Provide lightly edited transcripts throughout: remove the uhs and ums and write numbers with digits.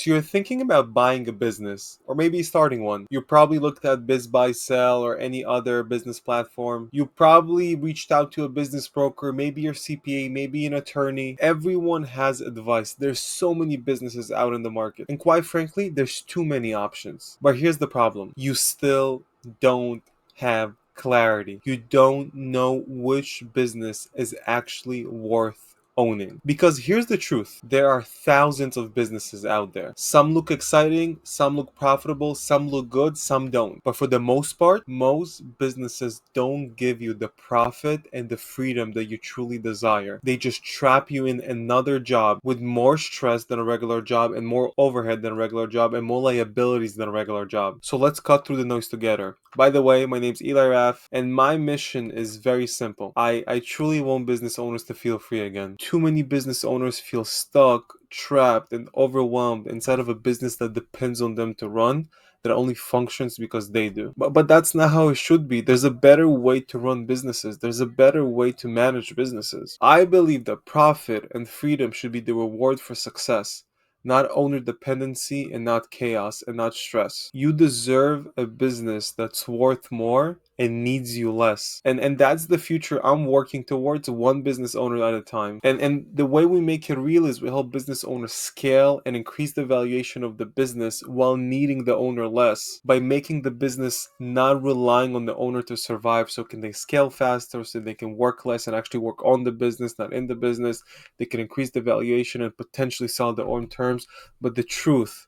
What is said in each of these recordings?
So you're thinking about buying a business or maybe starting one. You probably looked at BizBuySell or any other business platform. You probably reached out to a business broker, maybe your CPA, maybe an attorney. Everyone has advice. There's so many businesses out in the market. And quite frankly, there's too many options. But here's the problem. You still don't have clarity. You don't know which business is actually worth owning. Because here's the truth, there are thousands of businesses out there. Some look exciting, some look profitable, some look good, some don't. But for the most part, most businesses don't give you the profit and the freedom that you truly desire. They just trap you in another job with more stress than a regular job and more overhead than a regular job and more liabilities than a regular job. So let's cut through the noise together. By the way, my name's Eli Raff, and my mission is very simple. I truly want business owners to feel free again. Too many business owners feel stuck, trapped, and overwhelmed inside of a business that depends on them to run, that only functions because they do. But that's not how it should be. There's a better way to run businesses. There's a better way to manage businesses. I believe that profit and freedom should be the reward for success, not owner dependency and not chaos and not stress. You deserve a business that's worth more and needs you less. And that's the future I'm working towards, one business owner at a time. And the way we make it real is we help business owners scale and increase the valuation of the business while needing the owner less, by making the business not relying on the owner to survive. So can they scale faster, so they can work less and actually work on the business, not in the business. They can increase the valuation and potentially sell their own terms. But the truth,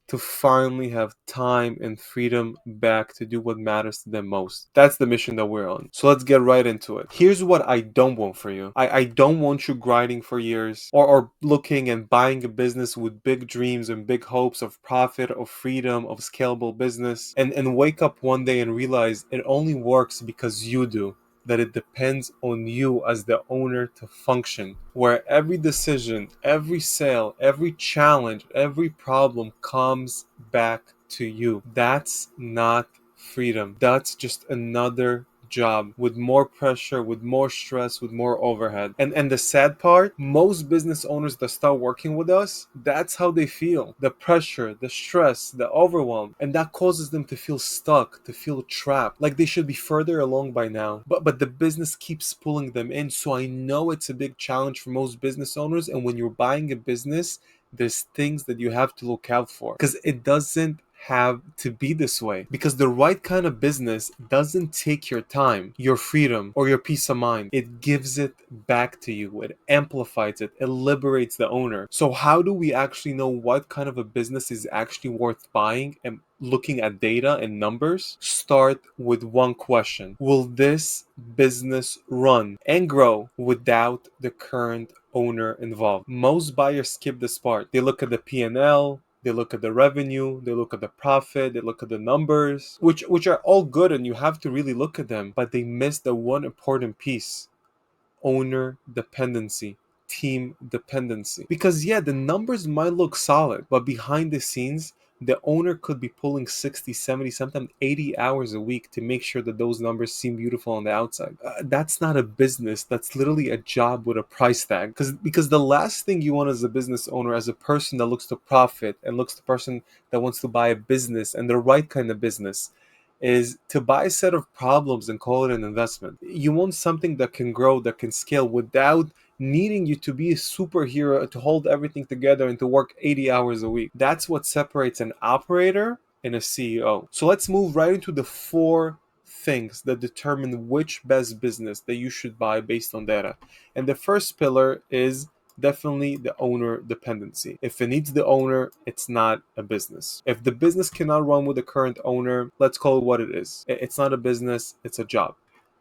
to finally have time and freedom back to do what matters to them most. That's the mission that we're on. So let's get right into it. Here's what I don't want for you. I don't want you grinding for years or looking and buying a business with big dreams and big hopes of profit, of freedom, of scalable business, and wake up one day and realize it only works because you do, that it depends on you as the owner to function, where every decision, every sale, every challenge, every problem comes back to you. That's not freedom. That's just another job with more pressure, with more stress, with more overhead. And the sad part, most business owners that start working with us, that's how they feel. The pressure, the stress, the overwhelm, and that causes them to feel stuck, to feel trapped, like they should be further along by now. But the business keeps pulling them in. So I know it's a big challenge for most business owners, and when you're buying a business, there's things that you have to look out for, because it doesn't have to be this way. Because the right kind of business doesn't take your time, your freedom, or your peace of mind. It gives it back to you. It amplifies it. It liberates the owner. So how do we actually know what kind of a business is actually worth buying and looking at data and numbers? Start with one question. Will this business run and grow without the current owner involved? Most buyers skip this part. They look at the P&L, they look at the revenue, they look at the profit, they look at the numbers, which are all good and you have to really look at them, but they miss the one important piece: owner dependency, team dependency. Because yeah, the numbers might look solid, but behind the scenes, the owner could be pulling 60, 70, sometimes 80 hours a week to make sure that those numbers seem beautiful on the outside. That's not a business. That's literally a job with a price tag. Because the last thing you want as a business owner, as a person that looks to profit and looks to person that wants to buy a business, and the right kind of business, is to buy a set of problems and call it an investment. You want something that can grow, that can scale without needing you to be a superhero to hold everything together and to work 80 hours a week. That's what separates an operator and a CEO. So let's move right into the four things that determine which best business that you should buy based on data. And the first pillar is definitely the owner dependency. If it needs the owner, it's not a business. If the business cannot run with the current owner, let's call it what it is. It's not a business, it's a job.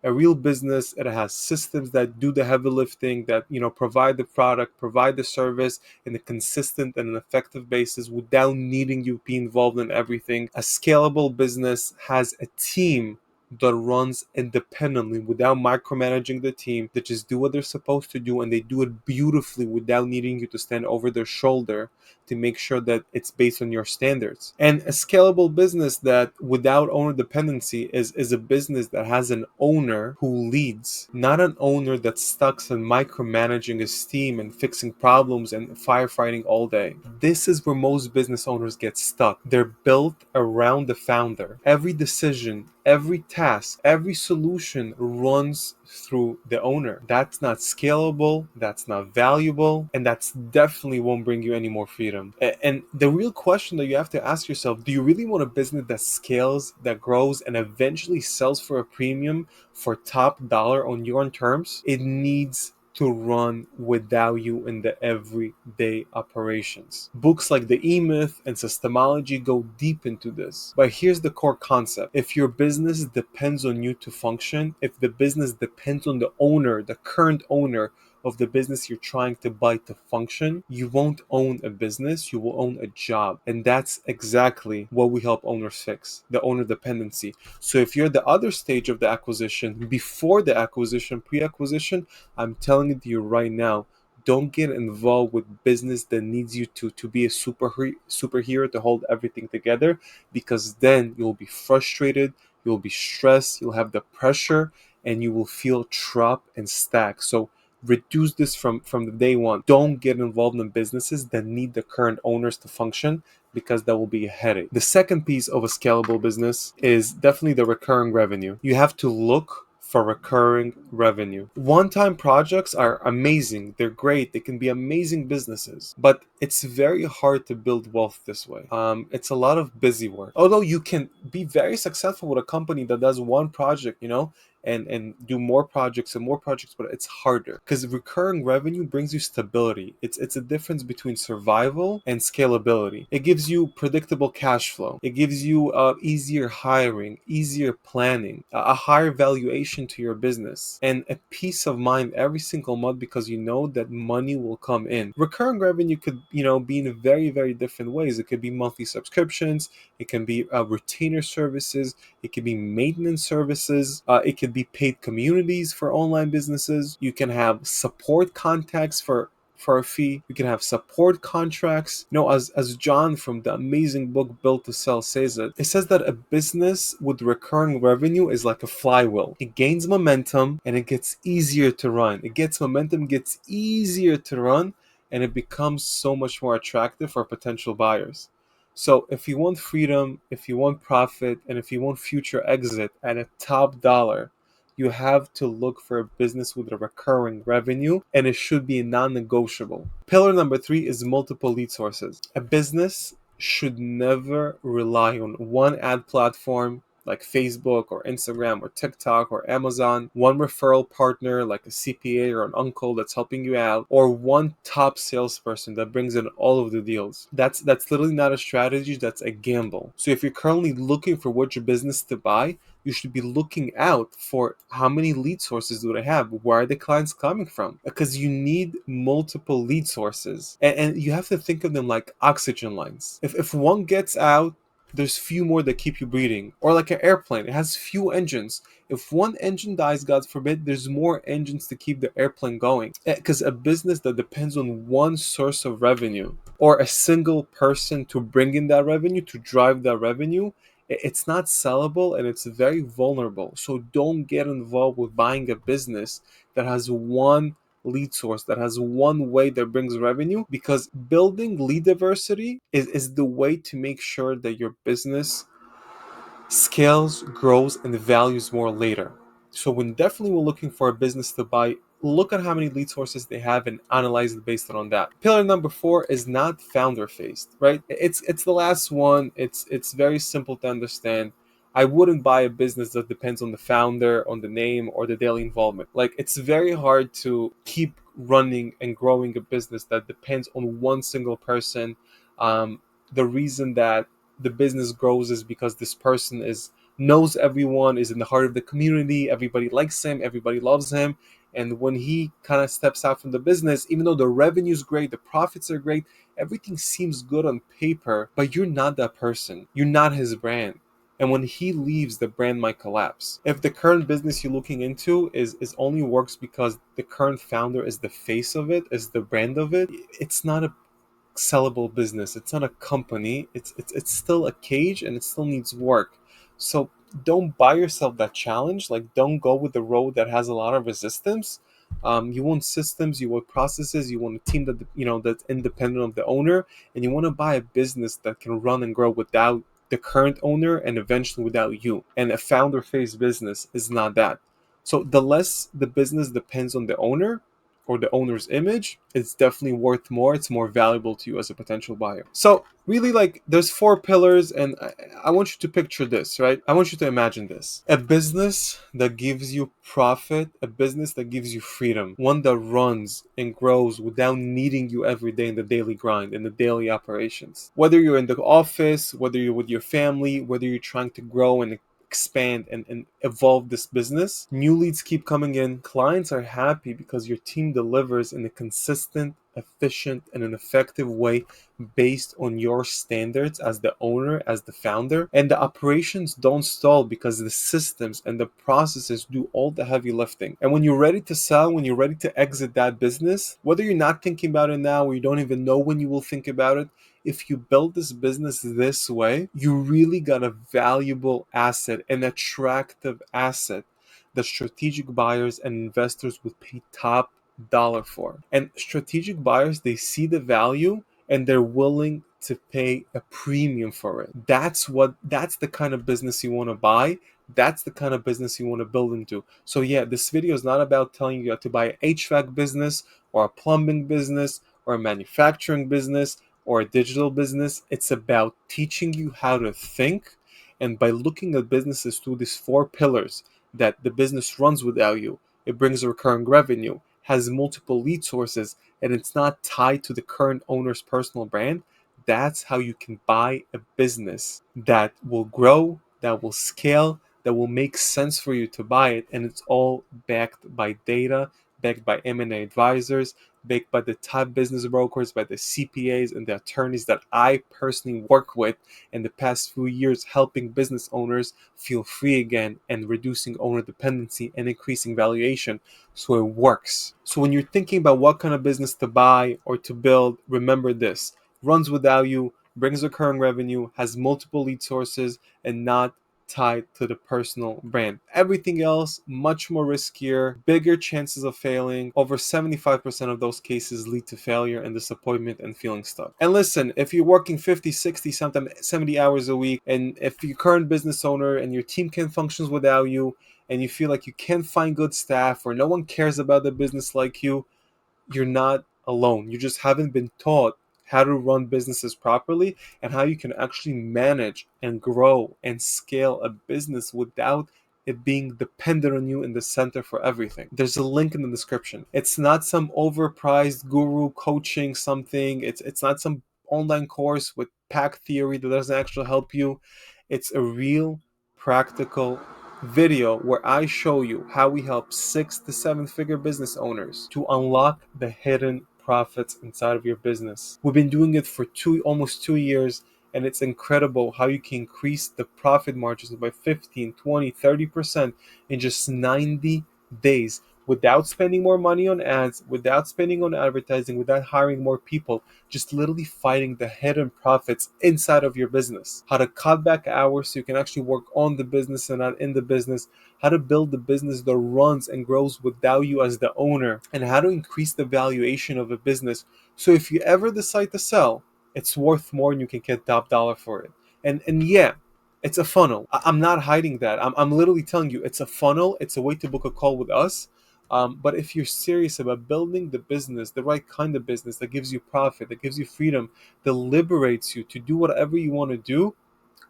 A real business, it has systems that do the heavy lifting, that provide the product, provide the service in a consistent and an effective basis without needing you to be involved in everything. A scalable business has a team that runs independently without micromanaging the team. They just do what they're supposed to do, and they do it beautifully without needing you to stand over their shoulder to make sure that it's based on your standards. And a scalable business that without owner dependency is a business that has an owner who leads, not an owner that's stuck in micromanaging his team and fixing problems and firefighting all day. This is where most business owners get stuck. They're built around the founder. Every decision, every task, every solution runs through the owner. That's not scalable, that's not valuable, and that's definitely won't bring you any more freedom. And the real question that you have to ask yourself, do you really want a business that scales, that grows, and eventually sells for a premium for top dollar on your terms? It needs to run without you in the everyday operations. Books like The E-Myth and Systemology go deep into this. But here's the core concept. If your business depends on you to function, if the business depends on the owner, the current owner of the business you're trying to buy to function, you won't own a business, you will own a job. And that's exactly what we help owners fix, the owner dependency. So if you're the other stage of the acquisition, before the acquisition, pre-acquisition, I'm telling it to you right now, don't get involved with business that needs you to be a superhero to hold everything together, because then you'll be frustrated, you'll be stressed, you'll have the pressure, and you will feel trapped and stuck. So reduce this from the day one. Don't get involved in businesses that need the current owners to function, because that will be a headache. The second piece of a scalable business is definitely the recurring revenue. You have to look for recurring revenue. One-time projects are amazing. They're great. They can be amazing businesses, but it's very hard to build wealth this way. It's a lot of busy work. Although you can be very successful with a company that does one project, and do more projects and more projects, but it's harder because recurring revenue brings you stability. It's a difference between survival and scalability. It gives you predictable cash flow. It gives you easier hiring, easier planning, a higher valuation to your business, and a peace of mind every single month because you know that money will come in. Recurring revenue could be in very, very different ways. It could be monthly subscriptions. It can be retainer services. It could be maintenance services. It could be paid communities for online businesses. You can have support contacts for a fee. You can have support contracts. As John from the amazing book Built to Sell says it says that a business with recurring revenue is like a flywheel. It gains momentum and it gets easier to run. It gets momentum, gets easier to run, and it becomes so much more attractive for potential buyers. So if you want freedom, if you want profit, and if you want future exit at a top dollar, you have to look for a business with a recurring revenue, and it should be non-negotiable. Pillar number 3 is multiple lead sources. A business should never rely on one ad platform like Facebook or Instagram or TikTok or Amazon, one referral partner like a CPA or an uncle that's helping you out, or one top salesperson that brings in all of the deals. That's literally not a strategy, that's a gamble. So if you're currently looking for which business to buy, you should be looking out for how many lead sources do they have? Where are the clients coming from? Because you need multiple lead sources. And you have to think of them like oxygen lines. If one gets out, there's few more that keep you breathing. Or like an airplane, it has few engines. If one engine dies, God forbid, there's more engines to keep the airplane going. Because a business that depends on one source of revenue or a single person to bring in that revenue, to drive that revenue, it's not sellable and it's very vulnerable. So don't get involved with buying a business that has one lead source, that has one way that brings revenue, because building lead diversity is the way to make sure that your business scales, grows, and values more later. So when definitely we're looking for a business to buy, look at how many lead sources they have and analyze it based on that. Pillar number 4 is not founder faced, right? It's the last one. It's very simple to understand. I wouldn't buy a business that depends on the founder, on the name, or the daily involvement. Like, it's very hard to keep running and growing a business that depends on one single person. The reason that the business grows is because this person knows everyone, is in the heart of the community, everybody likes him, everybody loves him. And when he kind of steps out from the business, even though the revenue is great, the profits are great, everything seems good on paper, but you're not that person, you're not his brand. And when he leaves, the brand might collapse. If the current business you're looking into is only works because the current founder is the face of it, is the brand of it, it's not a sellable business. It's not a company. It's still a cage and it still needs work. So don't buy yourself that challenge. Like, don't go with the road that has a lot of resistance. You want systems, you want processes, you want a team that that's independent of the owner, and you want to buy a business that can run and grow without the current owner and eventually without you. And a founder-faced business is not that. So the less the business depends on the owner or the owner's image, it's definitely worth more. It's more valuable to you as a potential buyer. So really, like, there's 4 pillars, and I want you to picture this, right? I want you to imagine this: a business that gives you profit, a business that gives you freedom, one that runs and grows without needing you every day in the daily grind, in the daily operations. Whether you're in the office, whether you're with your family, whether you're trying to grow and expand and evolve this business, new leads keep coming in, clients are happy because your team delivers in a consistent, efficient, and an effective way based on your standards as the owner, as the founder, and the operations don't stall because the systems and the processes do all the heavy lifting. And when you're ready to sell, when you're ready to exit that business, whether you're not thinking about it now or you don't even know when you will think about it, if you build this business this way, you really got a valuable asset, an attractive asset that strategic buyers and investors would pay top dollar for. And strategic buyers, they see the value and they're willing to pay a premium for it. That's the kind of business you want to buy. That's the kind of business you want to build into. So yeah, this video is not about telling you to buy an HVAC business or a plumbing business or a manufacturing business or a digital business. It's about teaching you how to think. And by looking at businesses through these 4 pillars, that the business runs without you, it brings recurring revenue, has multiple lead sources, and it's not tied to the current owner's personal brand, that's how you can buy a business that will grow, that will scale, that will make sense for you to buy it. And it's all backed by data, backed by M&A advisors, backed by the top business brokers, by the CPAs and the attorneys that I personally work with in the past few years, helping business owners feel free again and reducing owner dependency and increasing valuation. So it works. So when you're thinking about what kind of business to buy or to build, remember this: runs without you, brings recurring revenue, has multiple lead sources, and not tied to the personal brand. Everything else, much more riskier, bigger chances of failing. Over 75% of those cases lead to failure and disappointment and feeling stuck. And listen, if you're working 50, 60, sometimes 70 hours a week, and if you're current business owner and your team can function without you, and you feel like you can't find good staff or no one cares about the business like you're not alone. You just haven't been taught how to run businesses properly and how you can actually manage and grow and scale a business without it being dependent on you in the center for everything. There's a link in the description. It's not some overpriced guru coaching something. It's not some online course with pack theory that doesn't actually help you. It's a real practical video where I show you how we help 6 to 7 figure business owners to unlock the hidden profits inside of your business. We've been doing it for almost 2 years, and it's incredible how you can increase the profit margins by 15, 20, 30% in just 90 days without spending more money on ads, without spending on advertising, without hiring more people, just literally fighting the hidden profits inside of your business. How to cut back hours so you can actually work on the business and not in the business. How to build the business that runs and grows without you as the owner. And how to increase the valuation of a business so if you ever decide to sell, it's worth more and you can get top dollar for it. And yeah, it's a funnel. I'm not hiding that. I'm literally telling you, it's a funnel. It's a way to book a call with us. But if you're serious about building the business, the right kind of business that gives you profit, that gives you freedom, that liberates you to do whatever you want to do,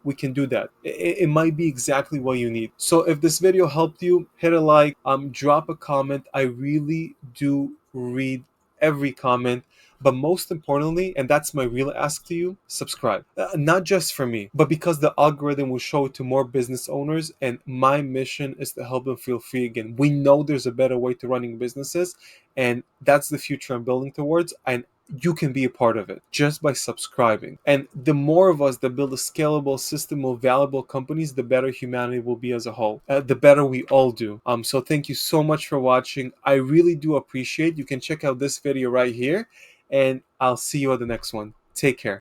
we can do that. It might be exactly what you need. So if this video helped you, hit a like, drop a comment. I really do read every comment. But most importantly, and that's my real ask to you, subscribe. Not just for me, but because the algorithm will show it to more business owners, and my mission is to help them feel free again. We know there's a better way to running businesses, and that's the future I'm building towards. And you can be a part of it just by subscribing. And the more of us that build a scalable system of valuable companies, the better humanity will be as a whole. The better we all do. So thank you so much for watching. I really do appreciate. You can check out this video right here, and I'll see you at the next one. Take care.